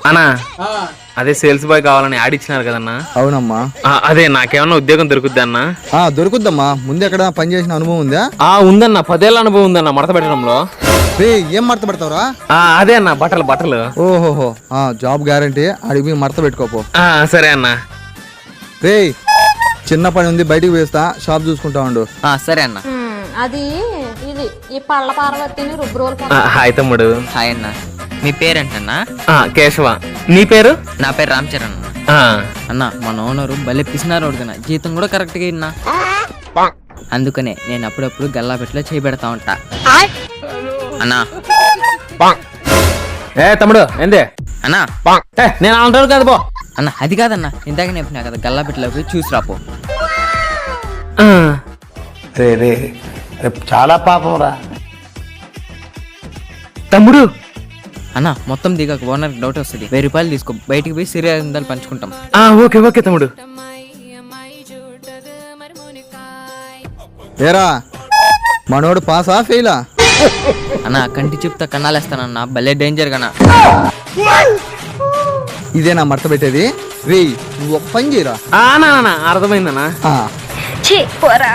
అన్నా అదే sales boy కావాలని యాడ్ ఇచ్చినారు కదన్నా. అవునమ్మా. అదే నాకేమన్నా ఉద్యోగం దొరుకుద్ది అన్నా? దొరుకుద్దమ్మా. ముందు ఎక్కడ పని చేసిన అనుభవం ఉందా? ఉందన్నా, 10 ఏళ్ళ అనుభవం ఉందన్న మడత పెట్టడంలో. ఏం మడత పెడతావురా? అదే అన్న బట్టలు. ఓహోహో, జాబ్ గ్యారంటీ. అడిగి మడత పెట్టుకోపో. సరే అన్న. రే చిన్న పని ఉంది, బయటికి వేస్తా, షాప్ చూసుకుంటా ఉండు. సరే అన్న. అది ఇది ఈ పళ్ళ పార్వతిని రుబ్రోలు. హాయ్ తమ్ముడు. హాయ్ అన్న. మీ పేరేంటన్నా? కేశవ. నీ పేరు? నా పేరు రామ్ చరణ్ అన్న. అన్న మన ఓనరు భలే పిసినారు అడుగుతున్నా, జీతం కూడా కరెక్ట్ గా ఇన్నా. అందుకనే నేను అప్పుడప్పుడు గల్లాపెట్లో చేయబెడతా ఉంటా అన్నా. తమ్ముడు ఏందే అన్నా? నేను అంటాను కదా పో అన్న. అది కాదన్నా, ఇందాక నేర్పినా కదా గల్లాపెట్లోకి చూసి రాపో. రే చాలా పాపం రా తమ్ముడు. అన్న మొత్తం దిగాక ఓనర్ డౌట్ వస్తుంది. 1000 రూపాయలు తీసుకో, బయటికి పోయి సీరియల్ పంచుకుంటాం. ఓకే తమ్ముడు. ఏరా మనోడు పాసా ఫెయిలా? అన్న కంటి చెప్తా కన్నాలేస్తానన్నా, భలే డేంజర్ గానా. ఇదేనా మడత పెట్టేది? రే నువ్వు ఒక పని చేయరా. అర్థమైందన్నా. పోరా.